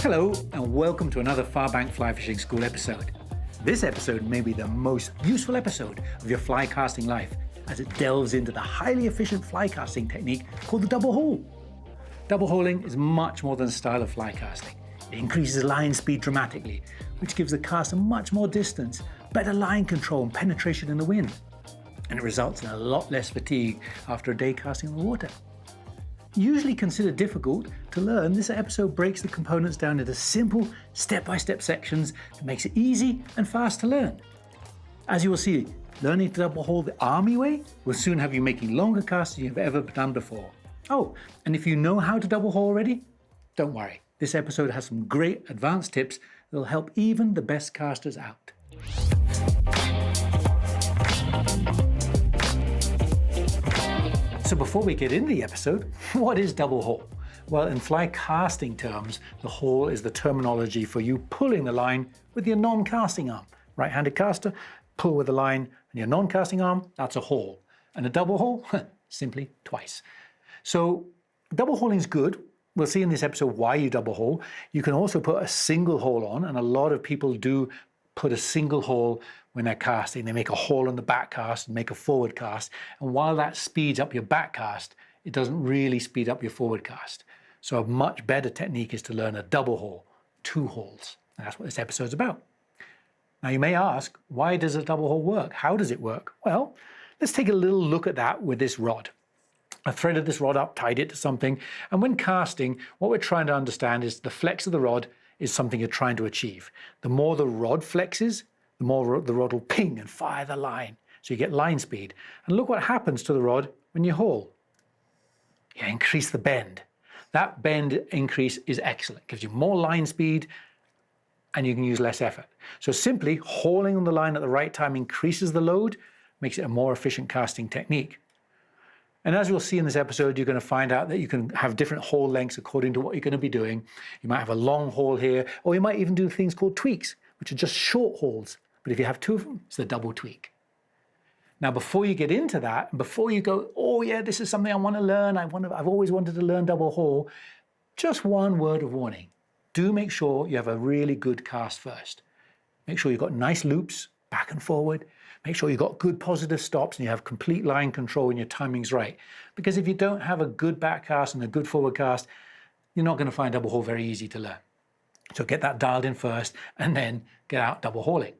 Hello and welcome to another Farbank Fly Fishing School episode. This episode may be the most useful episode of your fly casting life as it delves into the highly efficient fly casting technique called the double haul. Double hauling is much more than a style of fly casting. It increases line speed dramatically, which gives the caster much more distance, better line control and penetration in the wind. And it results in a lot less fatigue after a day casting on the water. Usually considered difficult to learn, this episode breaks the components down into simple step-by-step sections that makes it easy and fast to learn. As you will see, learning to double haul the army way will soon have you making longer casts than you've ever done before. Oh, and if you know how to double haul already, don't worry. This episode has some great advanced tips that will help even the best casters out. So before we get into the episode, what is double haul? Well, in fly casting terms, the haul is the terminology for you pulling the line with your non-casting arm. Right-handed caster, pull with the line, and your non-casting arm, that's a haul. And a double haul, simply twice. So double hauling is good. We'll see in this episode why you double haul. You can also put a single haul on, and a lot of people do put a single haul when they're casting. They make a haul on the back cast and make a forward cast. And while that speeds up your back cast, it doesn't really speed up your forward cast. So a much better technique is to learn a double haul, two hauls. And that's what this episode's about. Now you may ask, why does a double haul work? How does it work? Well, let's take a little look at that with this rod. I've threaded this rod up, tied it to something, and when casting, what we're trying to understand is the flex of the rod is something you're trying to achieve. The more the rod flexes, the more the rod will ping and fire the line, so you get line speed. And look what happens to the rod when you haul. You increase the bend. That bend increase is excellent. It gives you more line speed, and you can use less effort. So simply hauling on the line at the right time increases the load, makes it a more efficient casting technique. And as you'll see in this episode, you're going to find out that you can have different haul lengths according to what you're going to be doing. You might have a long haul here, or you might even do things called tweaks, which are just short hauls. But if you have two of them, it's the double tweak. Now, before you get into that, and before you go, oh yeah, this is something I want to learn, I've always wanted to learn double haul, just one word of warning. Do make sure you have a really good cast first. Make sure you've got nice loops, back and forward. Make sure you've got good positive stops and you have complete line control and your timing's right. Because if you don't have a good back cast and a good forward cast, you're not going to find double haul very easy to learn. So get that dialed in first and then get out double hauling.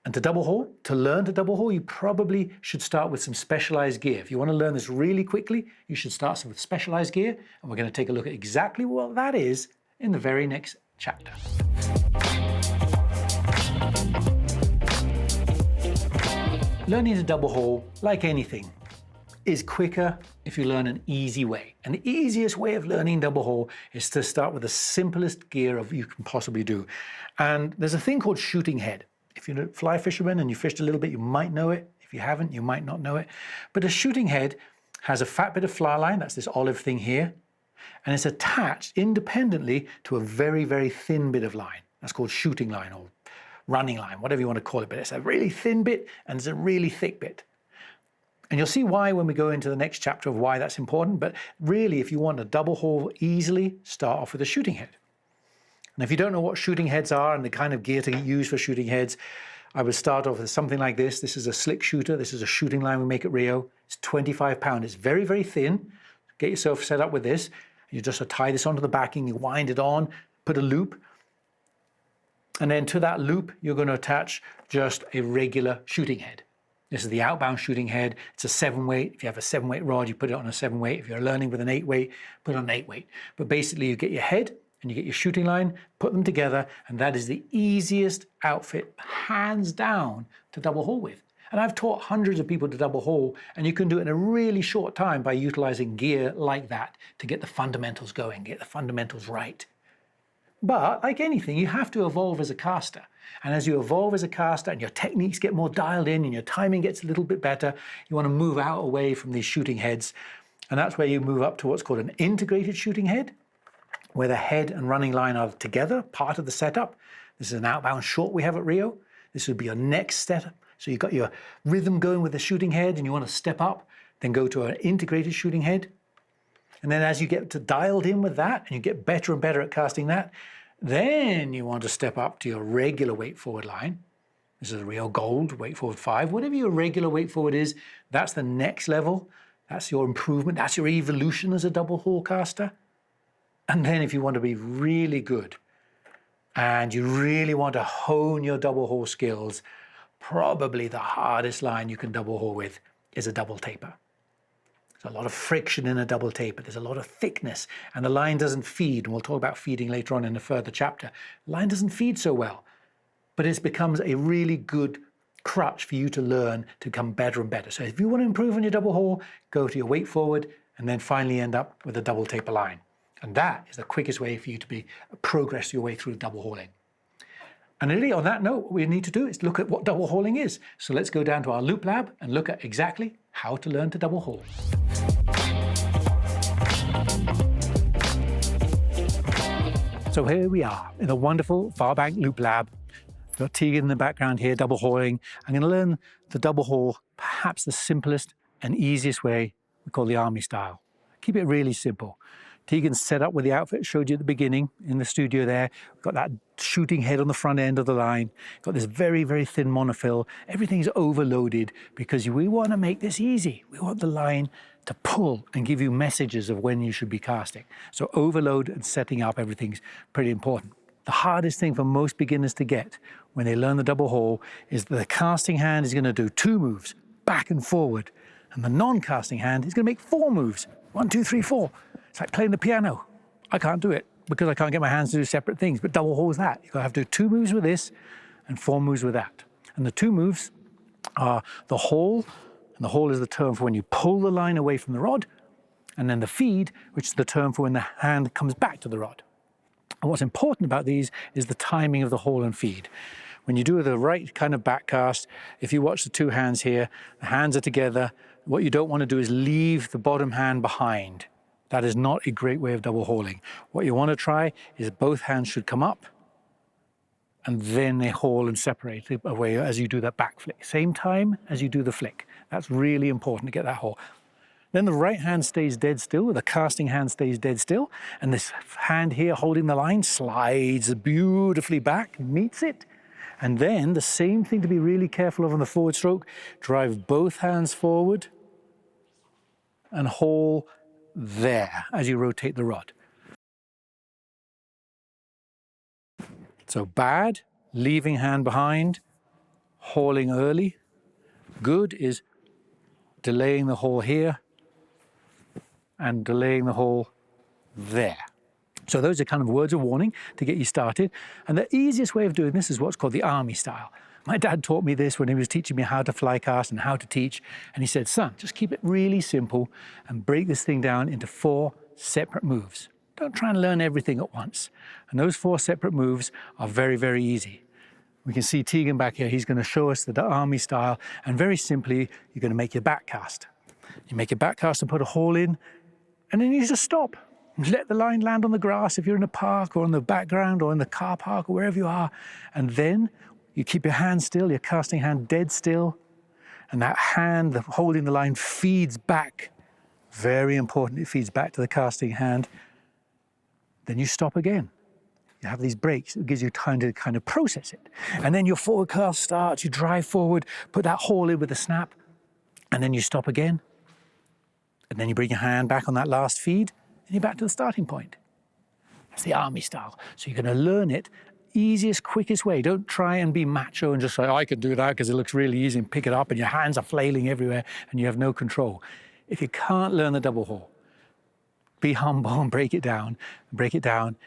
And to learn to double haul, you probably should start with some specialized gear. If you want to learn this really quickly, you should start with specialized gear. And we're going to take a look at exactly what that is in the very next chapter. Learning to double haul, like anything, is quicker if you learn an easy way. And the easiest way of learning double haul is to start with the simplest gear you can possibly do. And there's a thing called shooting head. If you're a fly fisherman and you fished a little bit, you might know it. If you haven't, you might not know it. But a shooting head has a fat bit of fly line, that's this olive thing here, and it's attached independently to a very, very thin bit of line. That's called shooting line or running line, whatever you want to call it, but it's a really thin bit and it's a really thick bit. And you'll see why when we go into the next chapter of why that's important, but really if you want to double haul easily, start off with a shooting head. And if you don't know what shooting heads are and the kind of gear to use for shooting heads, I would start off with something like this. This is a slick shooter. This is a shooting line we make at Rio. It's 25 pound. It's very, very thin. Get yourself set up with this. You just tie this onto the backing, you wind it on, put a loop, and then to that loop, you're going to attach just a regular shooting head. This is the outbound shooting head. It's a 7-weight. If you have a 7-weight rod, you put it on a 7-weight. If you're learning with an 8-weight, put it on an 8-weight. But basically, you get your head and you get your shooting line, put them together, and that is the easiest outfit, hands down, to double haul with. And I've taught hundreds of people to double haul, and you can do it in a really short time by utilizing gear like that to get the fundamentals going, get the fundamentals right. But like anything, you have to evolve as a caster. And as you evolve as a caster and your techniques get more dialed in and your timing gets a little bit better, you want to move out away from these shooting heads. And that's where you move up to what's called an integrated shooting head, where the head and running line are together, part of the setup. This is an outbound short we have at Rio. This would be your next So you've got your rhythm going with the shooting head and you want to step up, then go to an integrated shooting head. And then as you get to dialed in with that and you get better and better at casting that, then you want to step up to your regular weight forward line. This is a real gold, weight forward 5. Whatever your regular weight forward is, that's the next level. That's your improvement. That's your evolution as a double haul caster. And then if you want to be really good and you really want to hone your double haul skills, probably the hardest line you can double haul with is a double taper. There's a lot of friction in a double taper. There's a lot of thickness and the line doesn't feed. And we'll talk about feeding later on in a further chapter. The line doesn't feed so well, but it becomes a really good crutch for you to learn to become better and better. So if you want to improve on your double haul, go to your weight forward and then finally end up with a double taper line. And that is the quickest way for you to progress your way through double hauling. And really on that note, what we need to do is look at what double hauling is. So let's go down to our loop lab and look at exactly how to learn to double haul. So here we are in the wonderful Farbank Loop Lab. We've got Tegan in the background here, double hauling. I'm going to learn the double haul, perhaps the simplest and easiest way, we call the army style. Keep it really simple. Tegan's set up with the outfit I showed you at the beginning in the studio there. We've got that shooting head on the front end of the line. Got this very, very thin monofill. Everything's overloaded because we want to make this easy. We want the line to pull and give you messages of when you should be casting. So overload and setting up everything's pretty important. The hardest thing for most beginners to get when they learn the double haul is that the casting hand is going to do 2 moves, back and forward. And the non-casting hand is going to make 4 moves. 1, 2, 3, 4. It's like playing the piano. I can't do it because I can't get my hands to do separate things, but double haul is that. You've got to have to do 2 moves with this and 4 moves with that. And the 2 moves are the haul, and the haul is the term for when you pull the line away from the rod, and then the feed, which is the term for when the hand comes back to the rod. And what's important about these is the timing of the haul and feed. When you do the right kind of back cast, if you watch the 2 hands here, the hands are together. What you don't want to do is leave the bottom hand behind. That is not a great way of double hauling. What you want to try is both hands should come up and then they haul and separate away as you do that back flick. Same time as you do the flick. That's really important to get that haul. Then the right hand stays dead still, the casting hand stays dead still, and this hand here holding the line slides beautifully back, meets it. And then the same thing to be really careful of on the forward stroke, drive both hands forward and haul there as you rotate the rod. So bad, leaving hand behind, hauling early. Good is delaying the haul here and delaying the haul there. So those are kind of words of warning to get you started. And the easiest way of doing this is what's called the army style. My dad taught me this when he was teaching me how to fly cast and how to teach. And he said, son, just keep it really simple and break this thing down into 4 separate moves. Don't try and learn everything at once. And those 4 separate moves are very, very easy. We can see Tegan back here. He's going to show us the army style. And very simply, you're going to make your back cast. You make your back cast and put a haul in, and then you just stop. Let the line land on the grass if you're in a park or on the background or in the car park or wherever you are. And then you keep your hand still, your casting hand dead still. And that hand holding the line feeds back. Very important, it feeds back to the casting hand. Then you stop again. You have these breaks. It gives you time to kind of process it. And then your forward cast starts, you drive forward, put that haul in with a snap, and then you stop again. And then you bring your hand back on that last feed, and you're back to the starting point. That's the army style. So you're going to learn it easiest, quickest way. Don't try and be macho and just say, oh, I can do that because it looks really easy, and pick it up and your hands are flailing everywhere and you have no control. If you can't learn the double haul, be humble and break it down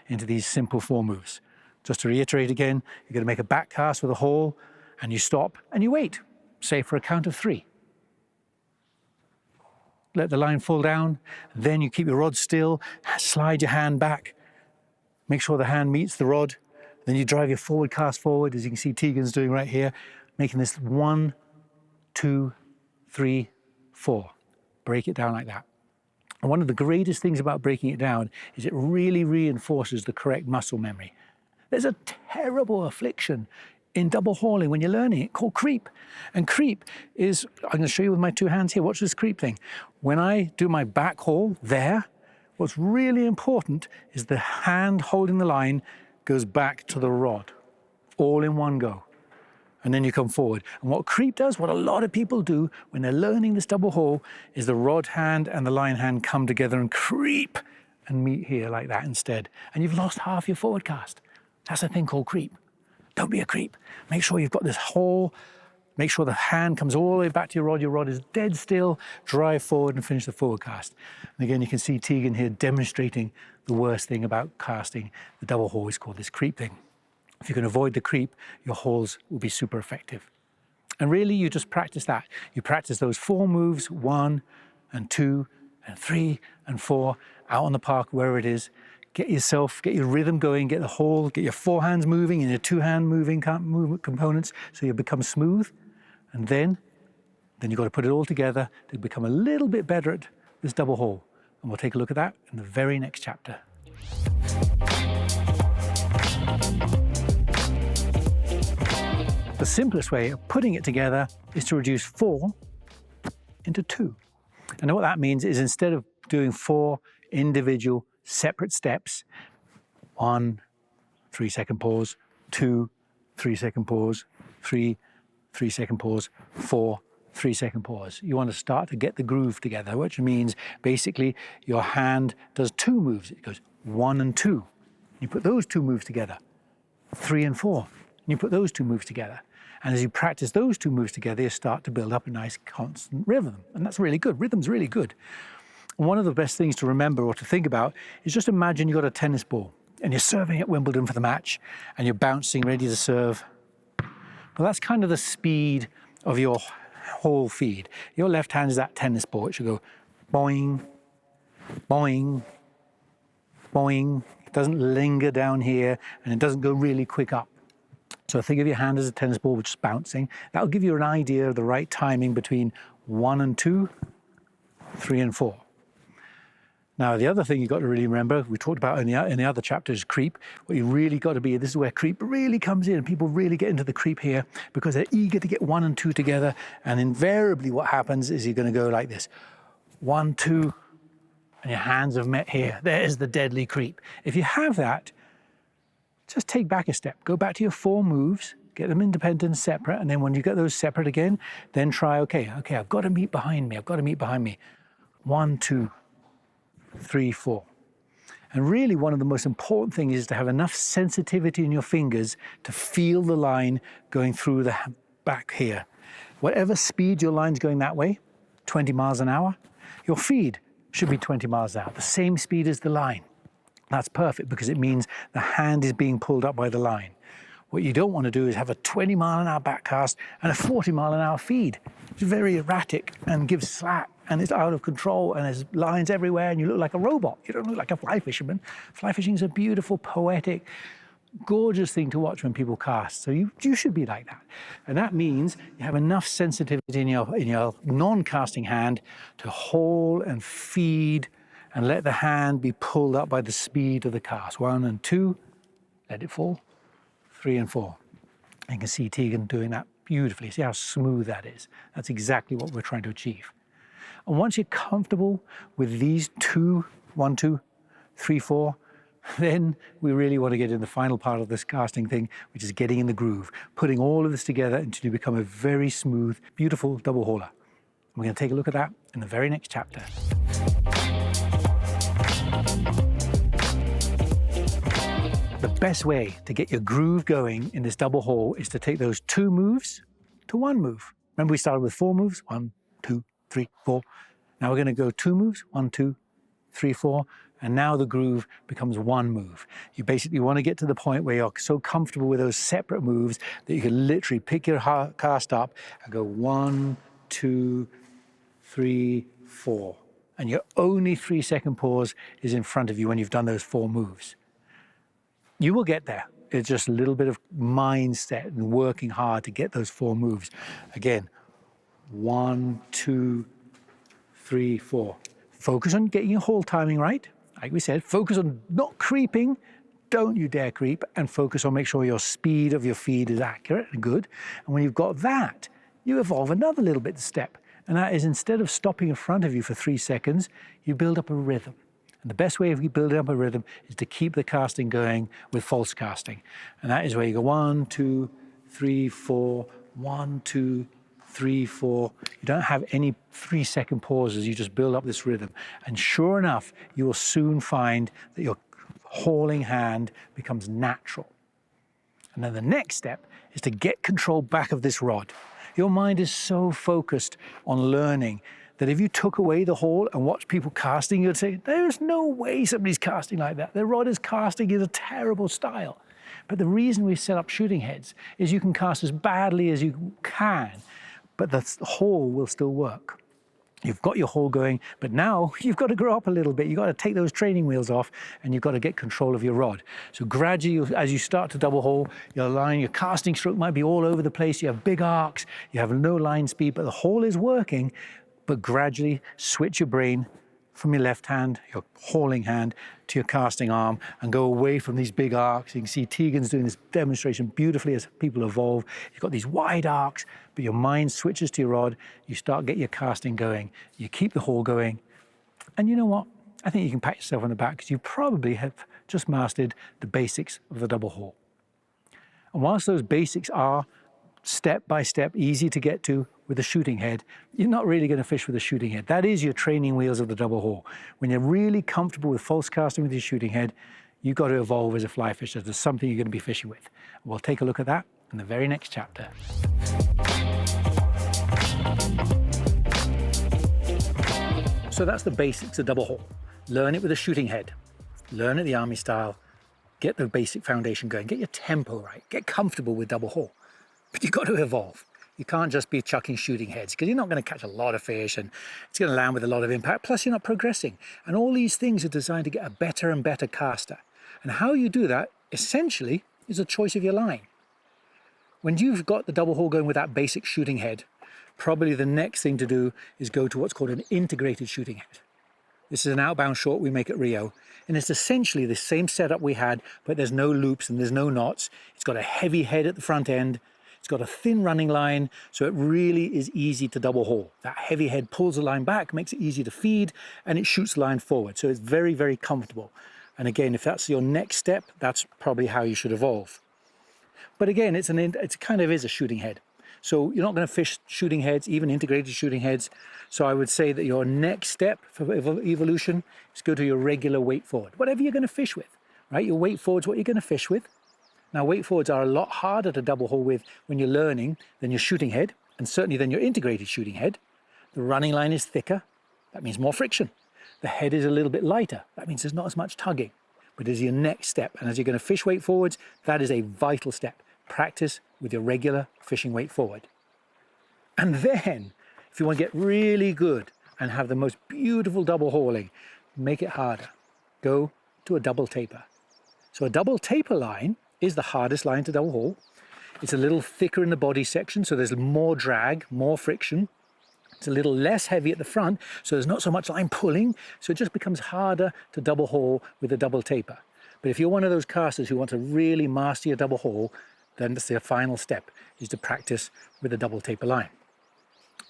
into these simple 4 moves. Just to reiterate again, you're going to make a back cast with a haul and you stop and you wait, say for a count of 3. Let the line fall down, then you keep your rod still, slide your hand back, make sure the hand meets the rod, then you drive your forward cast forward, as you can see Tegan's doing right here, making this 1, 2, 3, 4. Break it down like that. And one of the greatest things about breaking it down is it really reinforces the correct muscle memory. There's a terrible affliction in double hauling when you're learning it called creep. And creep is, I'm going to show you with my two hands here. Watch this creep thing. When I do my back haul there, what's really important is the hand holding the line goes back to the rod, all in one go. And then you come forward. And what creep does, what a lot of people do when they're learning this double haul, is the rod hand and the line hand come together and creep and meet here like that instead. And you've lost half your forward cast. That's a thing called creep. Don't be a creep. Make sure you've got this haul. Make sure the hand comes all the way back to your rod. Your rod is dead still. Drive forward and finish the forward cast. And again, you can see Tegan here demonstrating the worst thing about casting. The double haul is called this creep thing. If you can avoid the creep, your hauls will be super effective. And really, you just practice that. You practice those 4 moves, 1 and 2 and 3 and 4, out on the park, wherever it is. Get your rhythm going, get the haul, get your 4 hands moving and your 2 hand moving components so you become smooth. And then you've got to put it all together to become a little bit better at this double haul. And we'll take a look at that in the very next chapter. The simplest way of putting it together is to reduce 4 into 2. And what that means is instead of doing 4 individual separate steps, 1 3-second pause, 2 3-second pause, 3 3-second pause, 4 3-second pause. You want to start to get the groove together, which means basically your hand does 2 moves. It goes 1 and 2. You put those 2 moves together, 3 and 4. And you put those 2 moves together. And as you practice those 2 moves together, you start to build up a nice constant rhythm. And that's really good. Rhythm's really good. And one of the best things to remember or to think about is just imagine you've got a tennis ball and you're serving at Wimbledon for the match and you're bouncing, ready to serve. Well, that's kind of the speed of your whole feed. Your left hand is that tennis ball. It should go boing, boing, boing. It doesn't linger down here and it doesn't go really quick up. So think of your hand as a tennis ball which is bouncing. That'll give you an idea of the right timing between 1 and 2, 3 and 4. Now, the other thing you've got to really remember, we talked about in the other chapters, creep. What you really got to be, this is where creep really comes in. People really get into the creep here because they're eager to get 1 and 2 together. And invariably what happens is you're going to go like this. 1, 2, and your hands have met here. There's the deadly creep. If you have that, just take back a step. Go back to your 4 moves, get them independent and separate. And then when you get those separate again, then try, okay, I've got to meet behind me. I've got to meet behind me. 1, 2, 3, 4. And really one of the most important things is to have enough sensitivity in your fingers to feel the line going through the back here. Whatever speed your line's going that way, 20 miles an hour, your feed should be 20 miles an hour, the same speed as the line. That's perfect because it means the hand is being pulled up by the line. What you don't want to do is have a 20 mile an hour back cast and a 40 mile an hour feed. It's very erratic and gives slack and it's out of control and there's lines everywhere and you look like a robot. You don't look like a fly fisherman. Fly fishing is a beautiful, poetic, gorgeous thing to watch when people cast. So you should be like that. And that means you have enough sensitivity in your non-casting hand to haul and feed and let the hand be pulled up by the speed of the cast. 1 and 2, let it fall. 3 and 4. You can see Tegan doing that beautifully. See how smooth that is. That's exactly what we're trying to achieve. And once you're comfortable with these 2, 1, 2, 3, 4, then we really want to get in the final part of this casting thing, which is getting in the groove, putting all of this together until you become a very smooth, beautiful double hauler. We're going to take a look at that in the very next chapter. The best way to get your groove going in this double haul is to take those 2 moves to 1 move. Remember we started with 4 moves, 1, 2, 3, 4. Now we're going to go 2 moves, 1, 2, 3, 4, and now the groove becomes 1 move. You basically want to get to the point where you're so comfortable with those separate moves that you can literally pick your cast up and go 1, 2, 3, 4. And your only 3-second pause is in front of you when you've done those 4 moves. You will get there. It's just a little bit of mindset and working hard to get those 4 moves. Again, 1, 2, 3, 4. Focus on getting your haul timing right. Like we said, focus on not creeping, don't you dare creep, and focus on make sure your speed of your feed is accurate and good. And when you've got that, you evolve another little bit step. And that is, instead of stopping in front of you for 3 seconds, you build up a rhythm. And the best way of building up a rhythm is to keep the casting going with false casting. And that is where you go 1, 2, 3, 4, 1, 2, 3, 4. You don't have any 3-second pauses. You just build up this rhythm. And sure enough, you will soon find that your hauling hand becomes natural. And then the next step is to get control back of this rod. Your mind is so focused on learning that if you took away the haul and watched people casting, you'd say, there's no way somebody's casting like that. Their rod is casting in a terrible style. But the reason we've set up shooting heads is you can cast as badly as you can, but the haul will still work. You've got your haul going, but now you've got to grow up a little bit. You've got to take those training wheels off, and you've got to get control of your rod. So gradually, as you start to double haul, your line, your casting stroke might be all over the place. You have big arcs, you have no line speed, but the haul is working. But gradually switch your brain from your left hand, your hauling hand, to your casting arm, and go away from these big arcs. You can see Tegan's doing this demonstration beautifully as people evolve. You've got these wide arcs, but your mind switches to your rod. You start get your casting going. You keep the haul going. And you know what? I think you can pat yourself on the back because you probably have just mastered the basics of the double haul. And whilst those basics are step by step easy to get to with a shooting head, you're not really going to fish with a shooting head. That is your training wheels of the double haul. When you're really comfortable with false casting with your shooting head, you've got to evolve as a fly fisher. There's something you're going to be fishing with. We'll take a look at that in the very next chapter. So that's the basics of double haul. Learn it with a shooting head. Learn it the army style. Get the basic foundation going. Get your tempo right. Get comfortable with double haul. But you've got to evolve. You can't just be chucking shooting heads because you're not going to catch a lot of fish and it's going to land with a lot of impact. Plus, you're not progressing. And all these things are designed to get a better and better caster. And how you do that, essentially, is a choice of your line. When you've got the double haul going with that basic shooting head, probably the next thing to do is go to what's called an integrated shooting head. This is an outbound short we make at Rio. And it's essentially the same setup we had, but there's no loops and there's no knots. It's got a heavy head at the front end. It's got a thin running line, so it really is easy to double haul. That heavy head pulls the line back, makes it easy to feed, and it shoots the line forward. So it's very, very comfortable. And again, if that's your next step, that's probably how you should evolve. But again, it kind of is a shooting head. So you're not going to fish shooting heads, even integrated shooting heads. So I would say that your next step for evolution is go to your regular weight forward, whatever you're going to fish with, right? Your weight forward is what you're going to fish with. Now, weight forwards are a lot harder to double haul with when you're learning than your shooting head, and certainly than your integrated shooting head. The running line is thicker. That means more friction. The head is a little bit lighter. That means there's not as much tugging. But as your next step, and as you're going to fish weight forwards, that is a vital step. Practice with your regular fishing weight forward. And then, if you want to get really good and have the most beautiful double hauling, make it harder. Go to a double taper. So a double taper line is the hardest line to double haul. It's a little thicker in the body section, so there's more drag, more friction. It's a little less heavy at the front, so there's not so much line pulling, so it just becomes harder to double haul with a double taper. But if you're one of those casters who want to really master your double haul, then that's the final step, is to practice with a double taper line.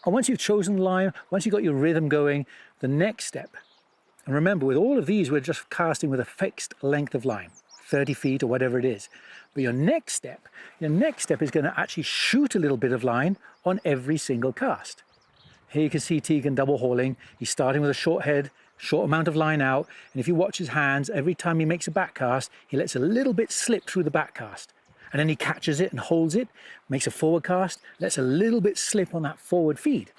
And once you've chosen the line, once you've got your rhythm going, the next step, and remember with all of these, we're just casting with a fixed length of line, 30 feet or whatever it is. But your next step is going to actually shoot a little bit of line on every single cast. Here you can see Tegan double hauling. He's starting with a short head, short amount of line out. And if you watch his hands, every time he makes a back cast, he lets a little bit slip through the back cast. And then he catches it and holds it, makes a forward cast, lets a little bit slip on that forward feed.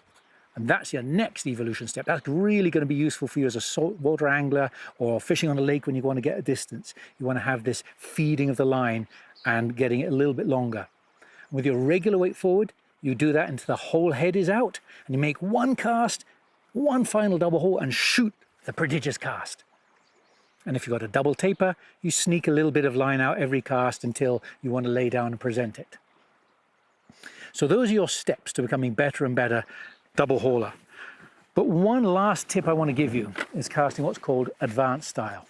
And that's your next evolution step. That's really going to be useful for you as a saltwater angler or fishing on a lake when you want to get a distance. You want to have this feeding of the line and getting it a little bit longer. With your regular weight forward, you do that until the whole head is out, and you make one cast, one final double haul, and shoot the prodigious cast. And if you've got a double taper, you sneak a little bit of line out every cast until you want to lay down and present it. So those are your steps to becoming better and better double hauler. But one last tip I want to give you is casting what's called advanced style.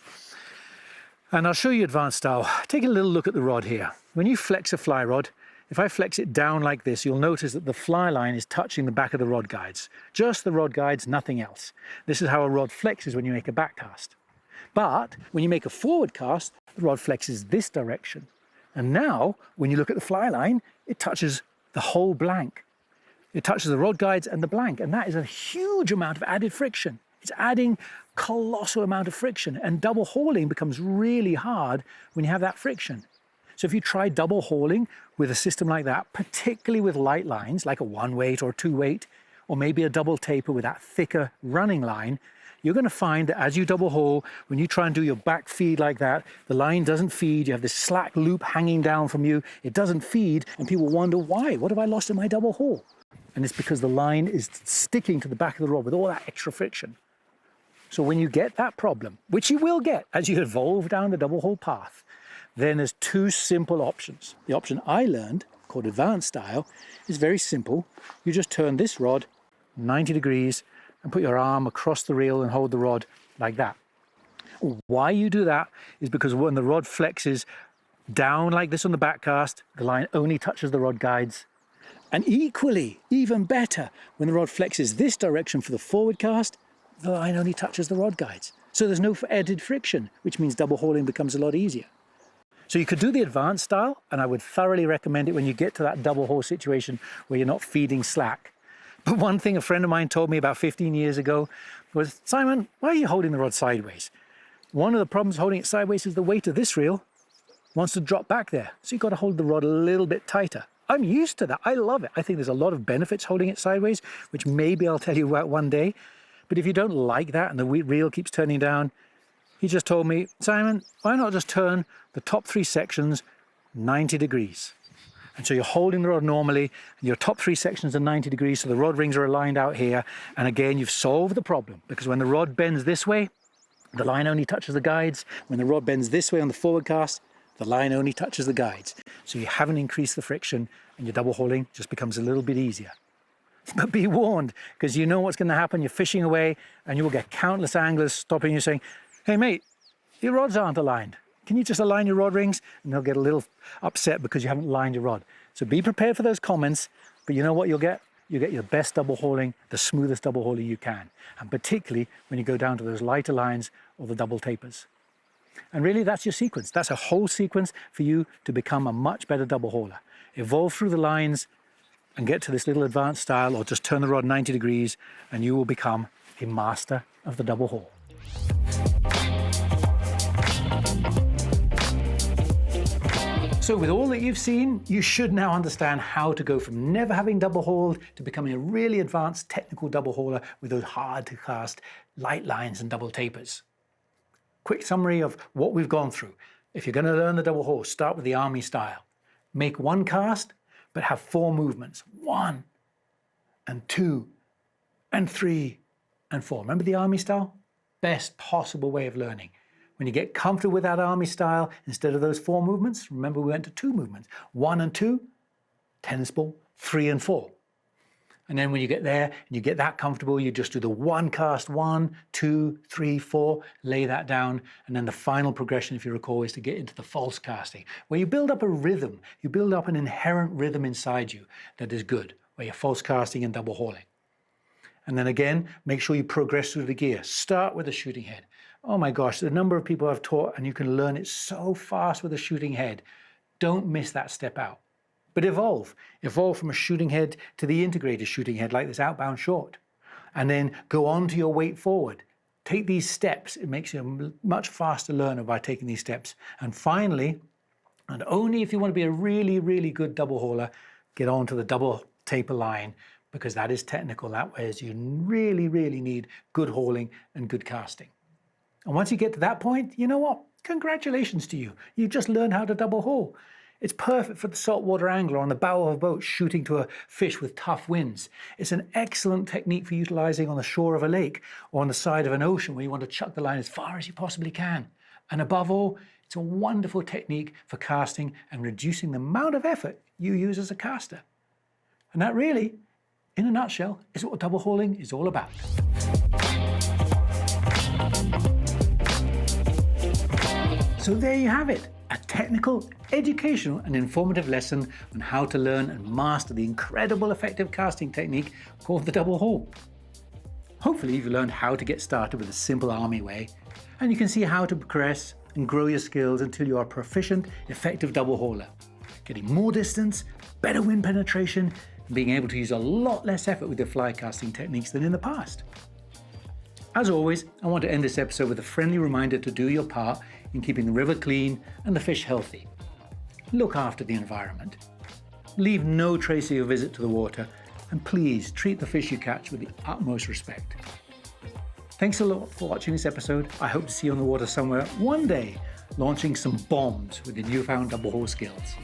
And I'll show you advanced style. Take a little look at the rod here. When you flex a fly rod, if I flex it down like this, you'll notice that the fly line is touching the back of the rod guides. Just the rod guides, nothing else. This is how a rod flexes when you make a back cast. But when you make a forward cast, the rod flexes this direction. And now, when you look at the fly line, it touches the whole blank. It touches the rod guides and the blank, and that is a huge amount of added friction. It's adding colossal amount of friction, and double hauling becomes really hard when you have that friction. So if you try double hauling with a system like that, particularly with light lines, like a 1-weight or a 2-weight, or maybe a double taper with that thicker running line, you're going to find that as you double haul, when you try and do your back feed like that, the line doesn't feed, you have this slack loop hanging down from you, it doesn't feed, and people wonder why, what have I lost in my double haul? And it's because the line is sticking to the back of the rod with all that extra friction. So when you get that problem, which you will get as you evolve down the double haul path, then there's two simple options. The option I learned, called advanced style, is very simple. You just turn this rod 90 degrees and put your arm across the reel and hold the rod like that. Why you do that is because when the rod flexes down like this on the back cast, the line only touches the rod guides. And equally, even better, when the rod flexes this direction for the forward cast, the line only touches the rod guides. So there's no added friction, which means double hauling becomes a lot easier. So you could do the advanced style, and I would thoroughly recommend it when you get to that double haul situation where you're not feeding slack. But one thing a friend of mine told me about 15 years ago was, Simon, why are you holding the rod sideways? One of the problems holding it sideways is the weight of this reel wants to drop back there. So you've got to hold the rod a little bit tighter. I'm used to that. I love it. I think there's a lot of benefits holding it sideways, which maybe I'll tell you about one day. But if you don't like that and the reel keeps turning down, he just told me, Simon, why not just turn the top 3 sections 90 degrees? And so you're holding the rod normally, and your top 3 sections are 90 degrees, so the rod rings are aligned out here. And again, you've solved the problem, because when the rod bends this way, the line only touches the guides. When the rod bends this way on the forward cast, the line only touches the guides. So you haven't increased the friction, and your double hauling just becomes a little bit easier. But be warned, because you know what's going to happen. You're fishing away, and you will get countless anglers stopping you saying, hey mate, your rods aren't aligned. Can you just align your rod rings? And they'll get a little upset because you haven't aligned your rod. So be prepared for those comments, but you know what you'll get? You get your best double hauling, the smoothest double hauling you can. And particularly when you go down to those lighter lines or the double tapers. And really that's your sequence. That's a whole sequence for you to become a much better double hauler. Evolve through the lines and get to this little advanced style, or just turn the rod 90 degrees and you will become a master of the double haul. So with all that you've seen, you should now understand how to go from never having double hauled to becoming a really advanced technical double hauler with those hard to cast light lines and double tapers. Quick summary of what we've gone through. If you're going to learn the double haul, start with the army style. Make 1 cast, but have 4 movements. 1 and 2 and 3 and 4. Remember the army style? Best possible way of learning. When you get comfortable with that army style, instead of those 4 movements, remember we went to 2 movements. 1 and 2, tennis ball, 3 and 4. And then when you get there and you get that comfortable, you just do the 1 cast, 1, 2, 3, 4, lay that down. And then the final progression, if you recall, is to get into the false casting, where you build up a rhythm. You build up an inherent rhythm inside you that is good, where you're false casting and double hauling. And then again, make sure you progress through the gear. Start with the shooting head. Oh my gosh, the number of people I've taught, and you can learn it so fast with a shooting head. Don't miss that step out. But evolve. Evolve from a shooting head to the integrated shooting head, like this outbound short. And then go on to your weight forward. Take these steps. It makes you a much faster learner by taking these steps. And finally, and only if you want to be a really, really good double hauler, get on to the double taper line, because that is technical. That way you really, really need good hauling and good casting. And once you get to that point, you know what? Congratulations to you. You just learned how to double haul. It's perfect for the saltwater angler on the bow of a boat shooting to a fish with tough winds. It's an excellent technique for utilizing on the shore of a lake or on the side of an ocean where you want to chuck the line as far as you possibly can. And above all, it's a wonderful technique for casting and reducing the amount of effort you use as a caster. And that really, in a nutshell, is what double hauling is all about. So there you have it, a technical, educational and informative lesson on how to learn and master the incredible effective casting technique called the double haul. Hopefully you've learned how to get started with a simple army way, and you can see how to progress and grow your skills until you are a proficient, effective double hauler, getting more distance, better wind penetration, and being able to use a lot less effort with your fly casting techniques than in the past. As always, I want to end this episode with a friendly reminder to do your part in keeping the river clean and the fish healthy. Look after the environment. Leave no trace of your visit to the water, and please treat the fish you catch with the utmost respect. Thanks a lot for watching this episode. I hope to see you on the water somewhere one day, launching some bombs with your newfound double haul skills.